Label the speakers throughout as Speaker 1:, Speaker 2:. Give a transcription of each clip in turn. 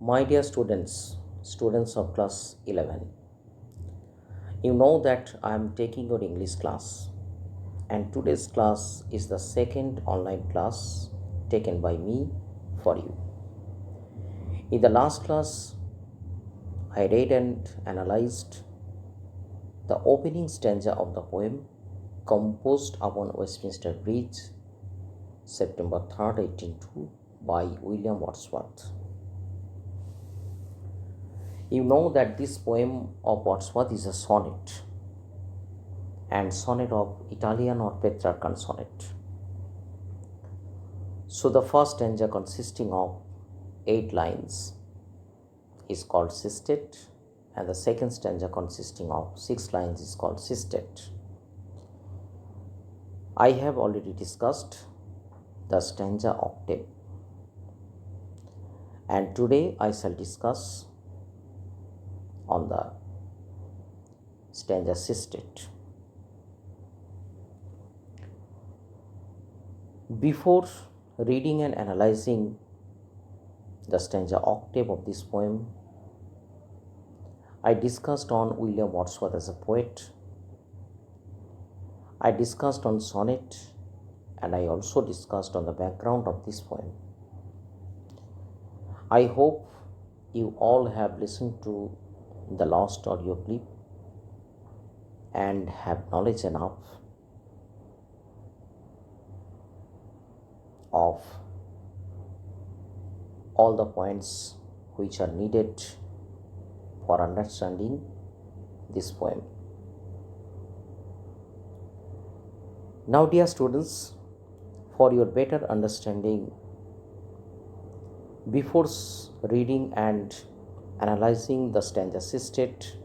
Speaker 1: My dear students, students of class 11, you know that I am taking your English class, and today's class is the second online class taken by me for you. In the last class, I read and analyzed the opening stanza of the poem composed upon Westminster Bridge, September 3rd, 1802, by William Wordsworth. You know that this poem of Wordsworth is a sonnet, and sonnet of Italian or Petrarchan sonnet. So the first stanza, consisting of 8 lines, is called sisted, and the second stanza, consisting of 6 lines, is called sisted. I have already discussed the stanza octave, and today I shall discuss on the stanza sisted. Before reading and analyzing the stanza octave of this poem, I discussed on William Wordsworth as a poet. I discussed on sonnet, and I also discussed on the background of this poem. I hope you all have listened to the last audio clip and have knowledge enough of all the points which are needed for understanding this poem. Now, dear students, for your better understanding, before reading and analyzing the stanza sisted,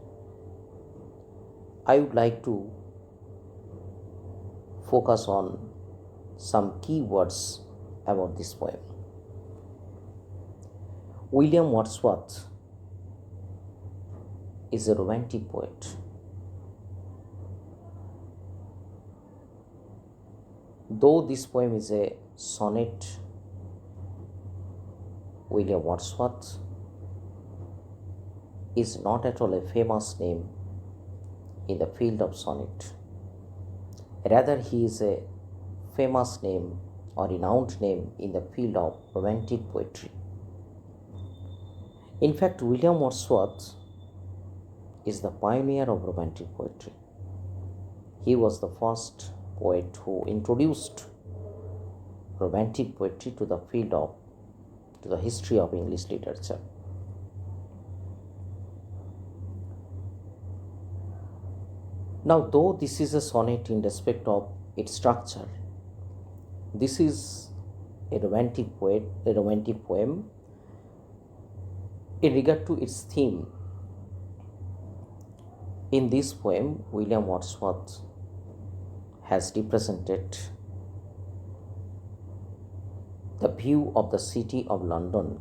Speaker 1: I would like to focus on some key words about this poem. William Wordsworth is a romantic poet. Though this poem is a sonnet, William Wordsworth is not at all a famous name in the field of sonnet. Rather, he is a famous name or renowned name in the field of romantic poetry. In fact, William Wordsworth is the pioneer of romantic poetry. He was the first poet who introduced romantic poetry to the history of English literature. Now, though this is a sonnet in respect of its structure, this is a romantic poem in regard to its theme. In this poem, William Wordsworth has represented the view of the city of London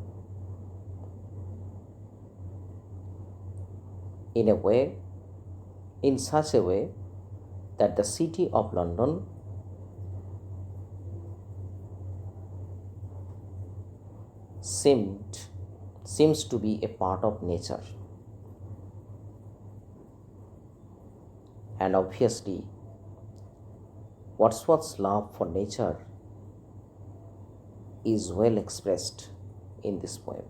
Speaker 1: in such a way that the city of London seems to be a part of nature. And obviously, Wordsworth's love for nature is well expressed in this poem.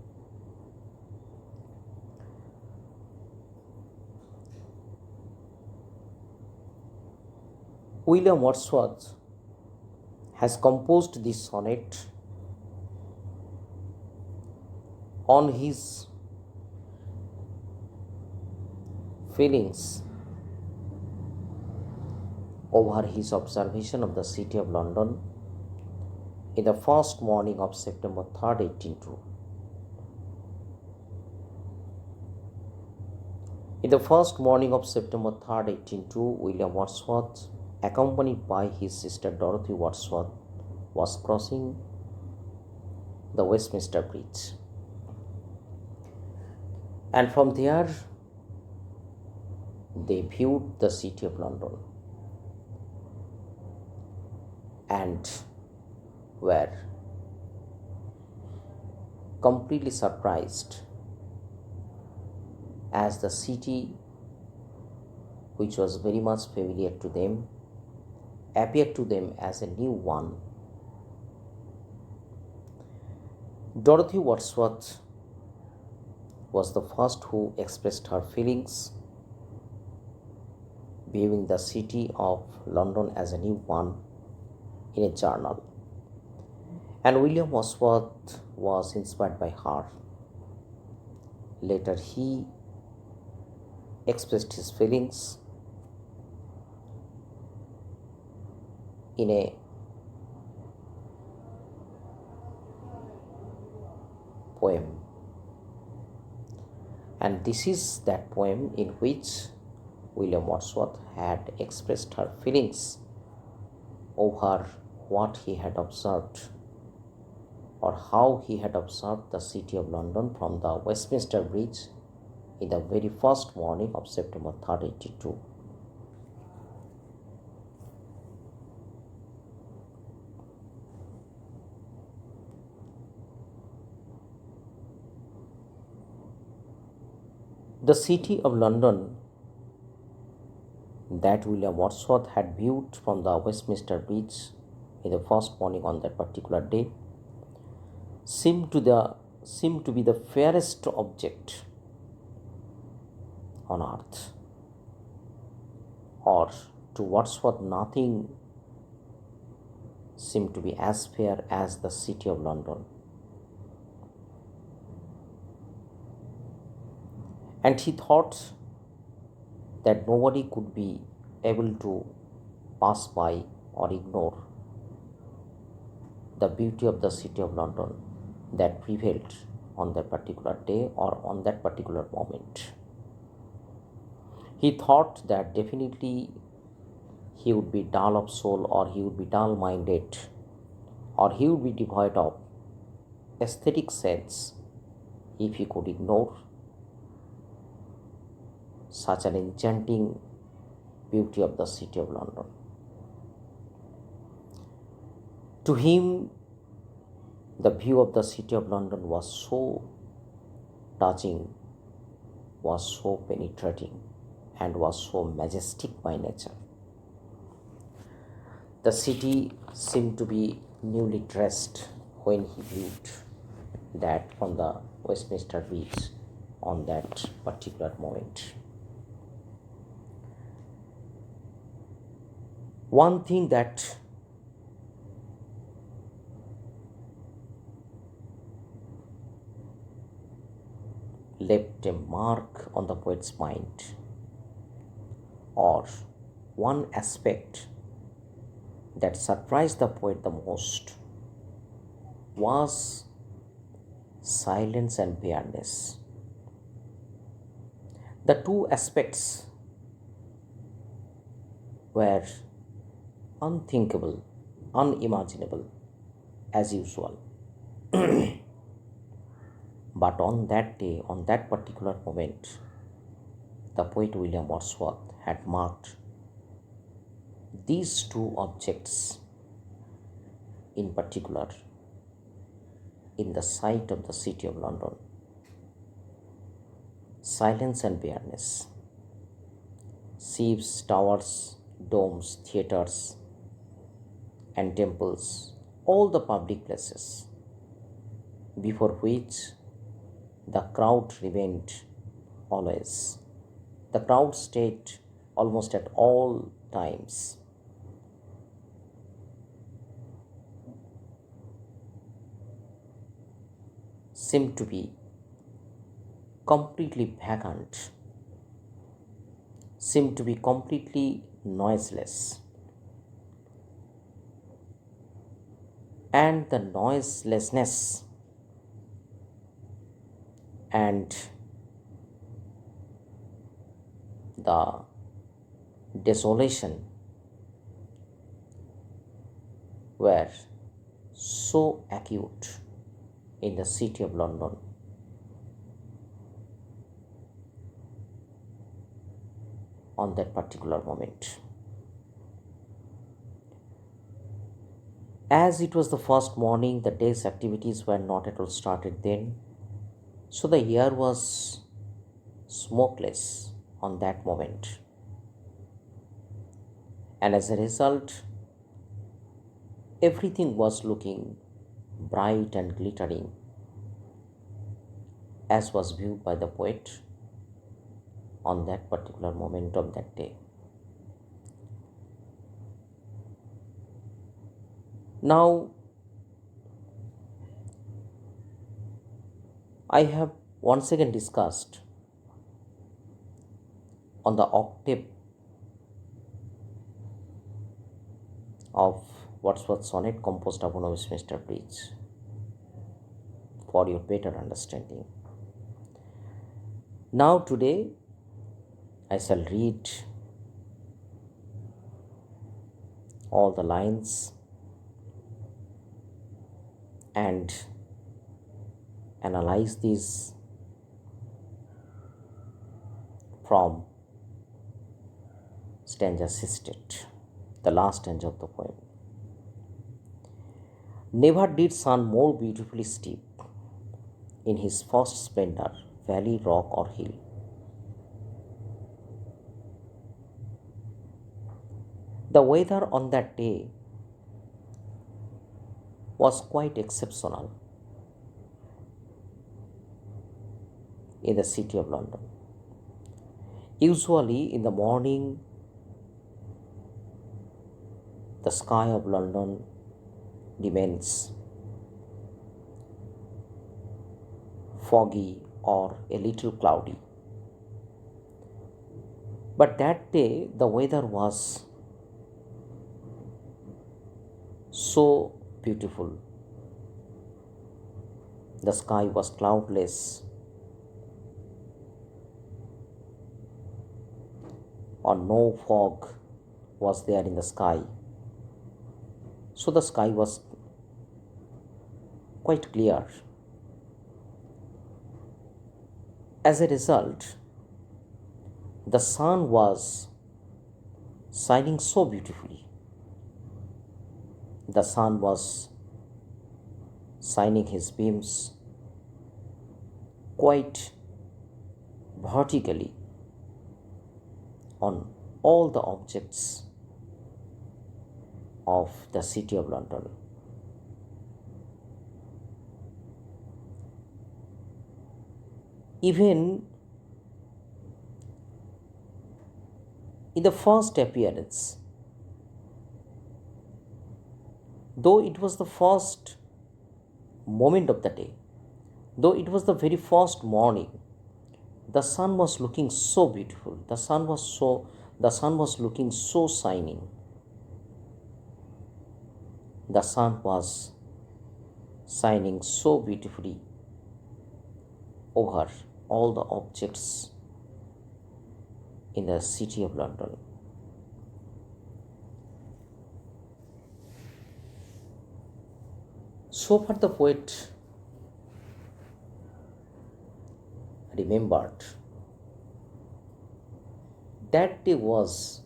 Speaker 1: William Wordsworth has composed this sonnet on his feelings over his observation of the city of London in the first morning of September 3rd, 1802. In the first morning of September 3rd, 1802, William Wordsworth, accompanied by his sister Dorothy Wordsworth, was crossing the Westminster Bridge. And from there, they viewed the city of London and were completely surprised as the city, which was very much familiar to them, appeared to them as a new one. Dorothy Wordsworth was the first who expressed her feelings, viewing the city of London as a new one in a journal. And William Wordsworth was inspired by her. Later, he expressed his feelings in a poem. And this is that poem in which William Wordsworth had expressed her feelings over what he had observed, or how he had observed the city of London from the Westminster Bridge in the very first morning of September 3rd, 1882. The city of London that William Wordsworth had viewed from the Westminster Bridge in the first morning on that particular day seemed to be the fairest object on earth, or to Wordsworth nothing seemed to be as fair as the city of London. And he thought that nobody could be able to pass by or ignore the beauty of the city of London that prevailed on that particular day or on that particular moment. He thought that definitely he would be dull of soul, or he would be dull-minded, or he would be devoid of aesthetic sense if he could ignore such an enchanting beauty of the city of London. To him, the view of the city of London was so touching, was so penetrating, and was so majestic by nature. The city seemed to be newly dressed when he viewed that from the Westminster Bridge on that particular moment. One thing that left a mark on the poet's mind, or one aspect that surprised the poet the most, was silence and bareness. The two aspects were unthinkable, unimaginable as usual. But on that day, on that particular moment, the poet William Wordsworth had marked these two objects in particular in the sight of the city of London: silence and bareness. Sieves, towers, domes, theatres, and temples, all the public places before which the crowd remained always. The crowd stayed almost at all times. Seemed to be completely vacant, seemed to be completely noiseless. And the noiselessness and the desolation were so acute in the city of London on that particular moment. As it was the first morning, the day's activities were not at all started then, so the air was smokeless on that moment, and as a result, everything was looking bright and glittering, as was viewed by the poet on that particular moment of that day. Now, I have once again discussed on the octave of Wordsworth's sonnet composed upon a Westminster Bridge for your better understanding. Now today I shall read all the lines and analyze these from stanza 68, the last stanza of the poem. Never did sun more beautifully steep in his first splendor, valley, rock, or hill. The weather on that day was quite exceptional in the city of London. Usually in the morning, the sky of London remains foggy or a little cloudy. But that day the weather was so beautiful. The sky was cloudless, or no fog was there in the sky. So the sky was quite clear. As a result, the sun was shining so beautifully. The sun was shining his beams quite vertically on all the objects of the city of London. Even in the first appearance, though it was the first moment of the day, though it was the very first morning, the sun was looking so beautiful. The sun was looking so shining. The sun was shining so beautifully over all the objects in the city of London. So far the poet remembered that day was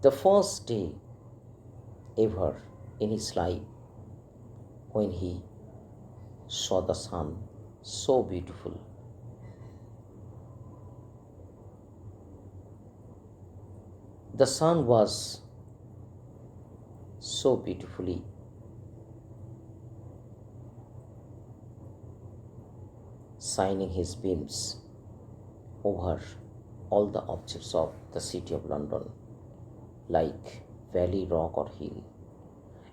Speaker 1: the first day ever in his life when he saw the sun so beautiful. The sun was so beautifully shining his beams over all the objects of the city of London, like valley, rock, or hill.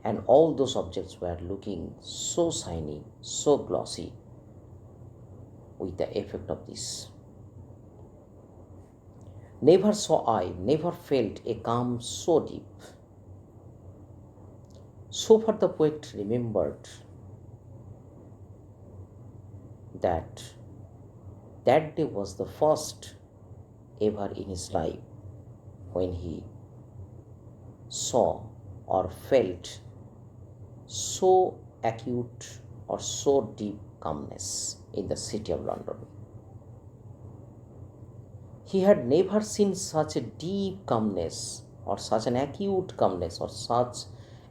Speaker 1: And all those objects were looking so shiny, so glossy with the effect of this. Never saw I, never felt a calm so deep. So far the poet remembered that that day was the first ever in his life when he saw or felt so acute or so deep calmness in the city of London. He had never seen such a deep calmness or such an acute calmness or such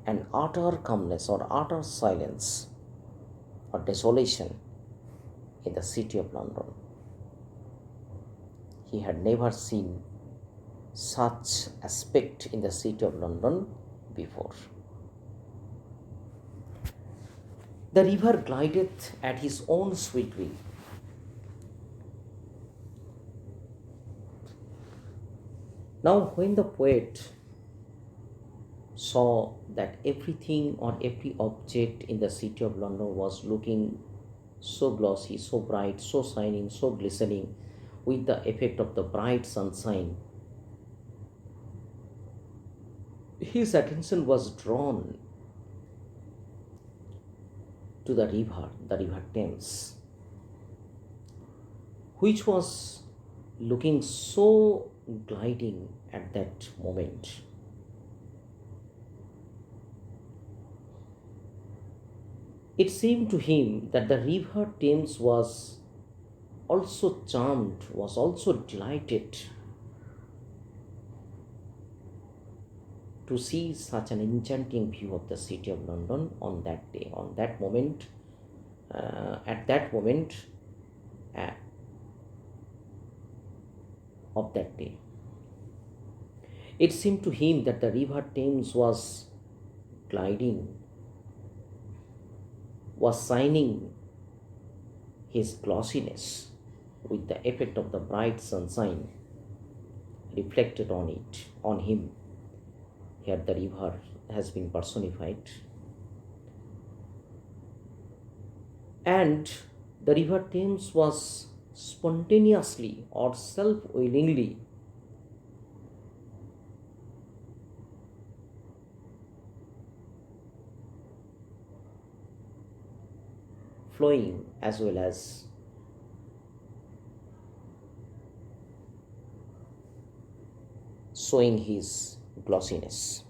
Speaker 1: an utter calmness or utter silence or desolation in the city of London. He had never seen such aspect in the city of London before. The river glideth at his own sweet will. Now, when the poet saw that everything or every object in the city of London was looking so glossy, so bright, so shining, so glistening, with the effect of the bright sunshine, his attention was drawn to the River Thames, which was looking so gliding at that moment. It seemed to him that the River Thames was also charmed, was also delighted to see such an enchanting view of the city of London on that day, on that moment, at that moment of that day. It seemed to him that the River Thames was gliding, was shining his glossiness with the effect of the bright sunshine reflected on it, on him. Here the river has been personified. And the River Thames was spontaneously or self-willingly flowing as well as showing his glossiness.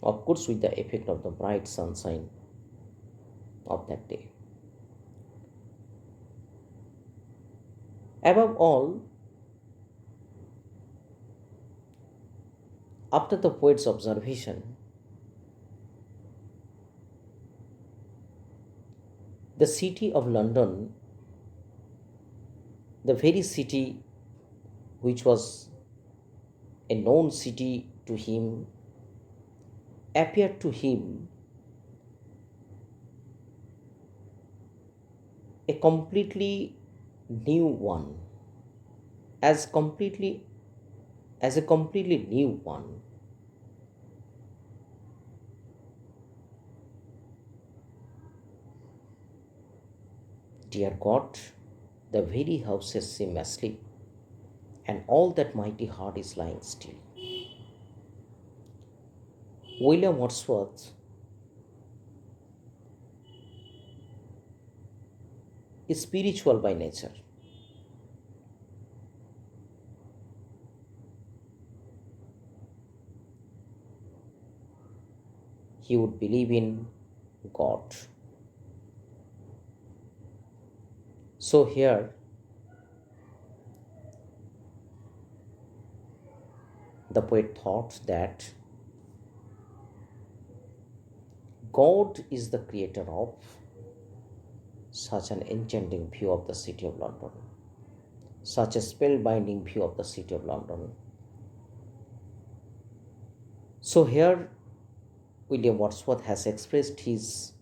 Speaker 1: Of course, with the effect of the bright sunshine of that day. Above all, after the poet's observation, the city of London, the very city which was a known city to him, appeared to him a completely new one, as a completely new one. Dear God, the very houses seem asleep, and all that mighty heart is lying still. William Wordsworth is spiritual by nature. He would believe in God. So here, the poet thought that God is the creator of such an enchanting view of the city of London, such a spellbinding view of the city of London. So here, William Wordsworth has expressed his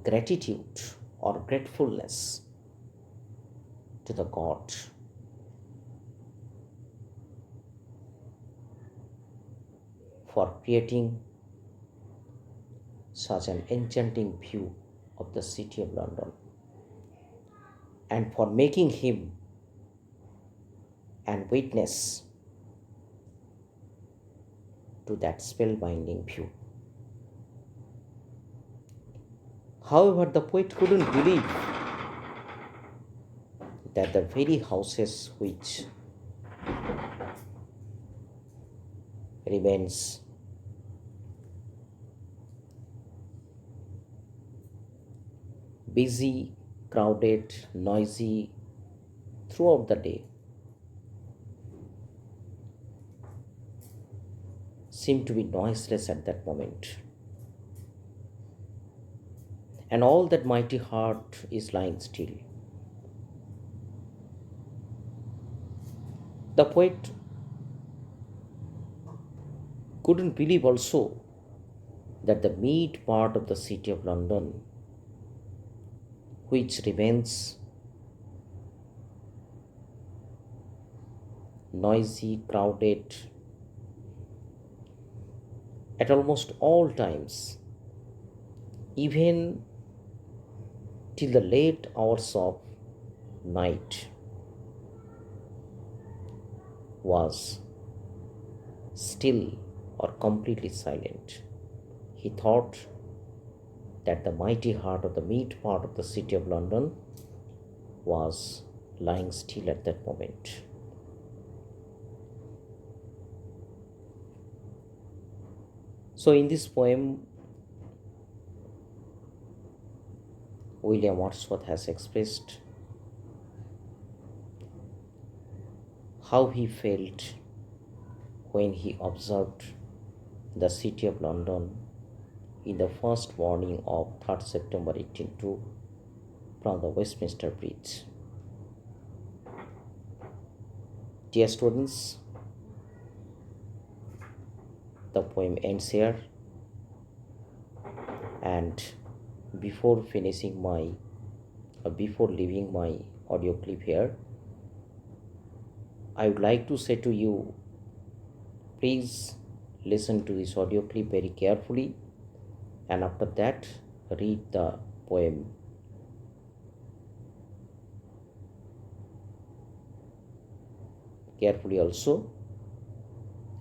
Speaker 1: gratitude or gratefulness to the God for creating such an enchanting view of the city of London and for making him an witness to that spellbinding view. However, the poet couldn't believe that the very houses which remains busy, crowded, noisy throughout the day seemed to be noiseless at that moment. and all that mighty heart is lying still. The poet couldn't believe also that the meat part of the city of London, which remains noisy, crowded at almost all times, even till the late hours of night, was still or completely silent. He thought that the mighty heart of the meat part of the city of London was lying still at that moment. So, in this poem, William Wordsworth has expressed how he felt when he observed the city of London in the first morning of 3rd September 1802 from the Westminster Bridge. Dear students, the poem ends here, and before leaving my audio clip here, I would like to say to you, please listen to this audio clip very carefully, and after that read the poem carefully also,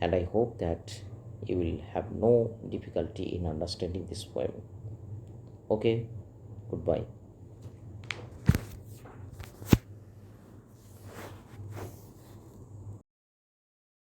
Speaker 1: and I hope that you will have no difficulty in understanding this poem. Okay, goodbye.